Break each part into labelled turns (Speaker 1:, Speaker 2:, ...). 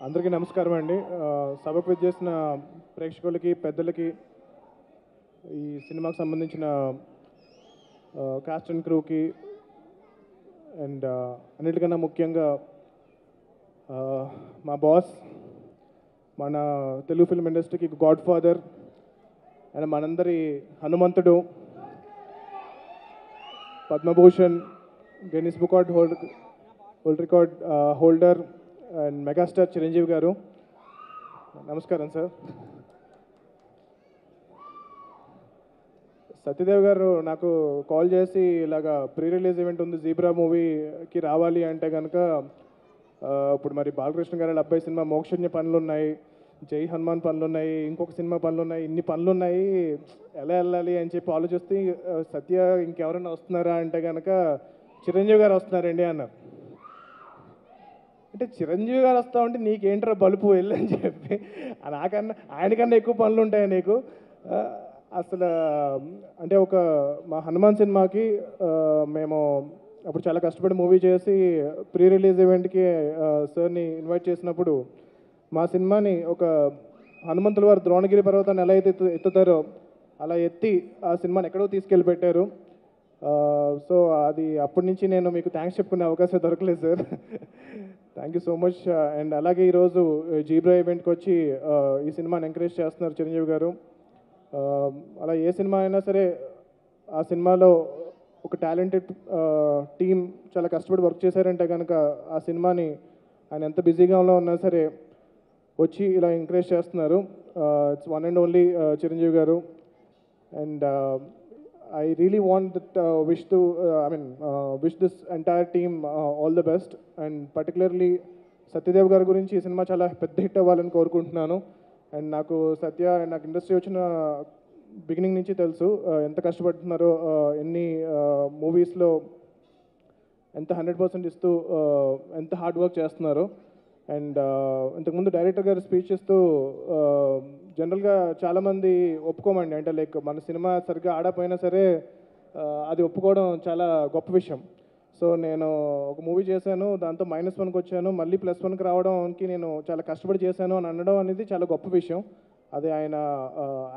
Speaker 1: అందరికీ నమస్కారం అండి. సభకు విచ్చేసిన ప్రేక్షకులకి, పెద్దలకి, ఈ సినిమాకి సంబంధించిన కాస్ట్ అండ్ క్రూకి అండ్ అన్నిటికన్నా ముఖ్యంగా మా బాస్, మన తెలుగు ఫిల్మ్ ఇండస్ట్రీకి గాడ్ ఫాదర్ అండ్ మనందరి హనుమంతుడు, Padma Bhushan, Guinness book world record holder and megastar Chiranjeevi గారు. నమస్కారం సార్. సత్యదేవ్ గారు నాకు కాల్ చేసి ఇలాగా ప్రీ రిలీజ్ ఈవెంట్ ఉంది, జీబ్రా మూవీకి రావాలి అంటే కనుక ఇప్పుడు మరి బాలకృష్ణ గారి అబ్బాయి సినిమా మోక్షజ్ఞ పనులు ఉన్నాయి, జై హనుమాన్ పనులు ఉన్నాయి, ఇంకొక సినిమా పనులు ఉన్నాయి, ఇన్ని పనులు ఉన్నాయి, ఎలా వెళ్ళాలి అని చెప్పి ఆలోచిస్తే సత్య ఇంకెవరైనా వస్తున్నారా అంటే కనుక చిరంజీవి గారు వస్తున్నారండి అన్నారు. అంటే చిరంజీవి గారు వస్తా ఉంటే నీకేంట్రా బలుపు వెళ్ళని చెప్పి, నాకన్నా ఆయనకన్నా ఎక్కువ పనులు ఉంటాయి నీకు అసలు. అంటే మా హనుమాన్ సినిమాకి మేము అప్పుడు చాలా కష్టపడి మూవీ చేసి ప్రీ రిలీజ్ ఈవెంట్కి సార్ని ఇన్వైట్ చేసినప్పుడు మా సినిమాని ఒక హనుమంతుల వారు ద్రోణగిరి పర్వతాన్ని ఎలా అయితే ఎత్తుతారో అలా ఎత్తి ఆ సినిమాని ఎక్కడో తీసుకెళ్ళి పెట్టారు. సో అది అప్పటి నుంచి నేను మీకు థ్యాంక్స్ చెప్పుకునే అవకాశం దొరకలేదు sir. Thank you so much. And అలాగే ఈరోజు జీబ్రా ఈవెంట్కి వచ్చి ఈ సినిమాని ఎంకరేజ్ చేస్తున్నారు చిరంజీవి గారు. అలా ఏ సినిమా అయినా సరే ఆ సినిమాలో ఒక టాలెంటెడ్ టీం చాలా కష్టపడి వర్క్ చేశారంటే కనుక ఆ సినిమాని ఆయన ఎంత బిజీగా ఉన్నా సరే వచ్చి ఇలా ఎంకరేజ్ చేస్తున్నారు. It's one and only Chiranjeevi గారు. And I really want that wish this entire team all the best, and particularly Satyadev గారి గురించి ఈ సినిమా చాలా పెద్ద హిట్ అవ్వాలని కోరుకుంటున్నాను. అండ్ నాకు నాకు ఇండస్ట్రీ వచ్చిన బిగినింగ్ నుంచి తెలుసు ఎంత కష్టపడుతున్నారో, ఎన్ని మూవీస్లో ఎంత 100% ఇస్తూ ఎంత హార్డ్ వర్క్ చేస్తున్నారో. అండ్ ఇంతకుముందు డైరెక్టర్ గారు స్పీచ్ ఇస్తూ జనరల్గా చాలామంది ఒప్పుకోమండి, అంటే లైక్ మన సినిమా సరిగ్గా ఆడపోయినా సరే అది ఒప్పుకోవడం చాలా గొప్ప విషయం. సో నేను ఒక మూవీ చేశాను, దాంతో -1కి వచ్చాను, మళ్ళీ +1కి రావడానికి నేను చాలా కష్టపడి చేశాను అని అనడం అనేది చాలా గొప్ప విషయం. అది ఆయన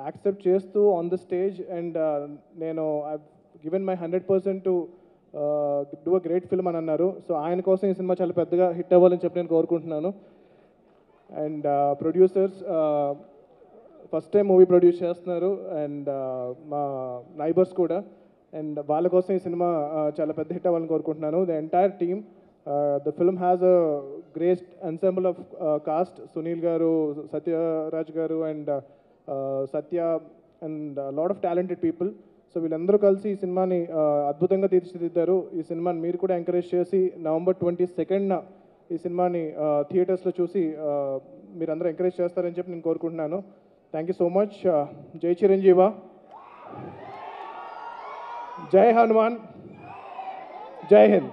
Speaker 1: యాక్సెప్ట్ చేస్తూ ఆన్ ద స్టేజ్ అండ్ నేను I given my 100% to do a great film అని అన్నారు. సో ఆయన కోసం ఈ సినిమా చాలా పెద్దగా హిట్ అవ్వాలని చెప్పి నేను కోరుకుంటున్నాను. And producers first time movie produce చేస్తున్నారు, అండ్ మా నైబర్స్ కూడా, అండ్ వాళ్ళ కోసం ఈ సినిమా చాలా పెద్ద హిట్ అవ్వాలని కోరుకుంటున్నాను. The entire team, the film has a great ensemble of cost, Sunil గారు, సత్యరాజ్ గారు and Satya and lot of talented people. So వీళ్ళందరూ కలిసి ఈ సినిమాని అద్భుతంగా తీర్చిదిద్దారు. ఈ సినిమాని మీరు కూడా ఎంకరేజ్ చేసి November 22nd ఈ సినిమాని థియేటర్స్లో చూసి మీరందరూ ఎంకరేజ్ చేస్తారని చెప్పి నేను కోరుకుంటున్నాను. Thank you so much. జై చిరంజీవ, జై హనుమాన్, జై హింద్.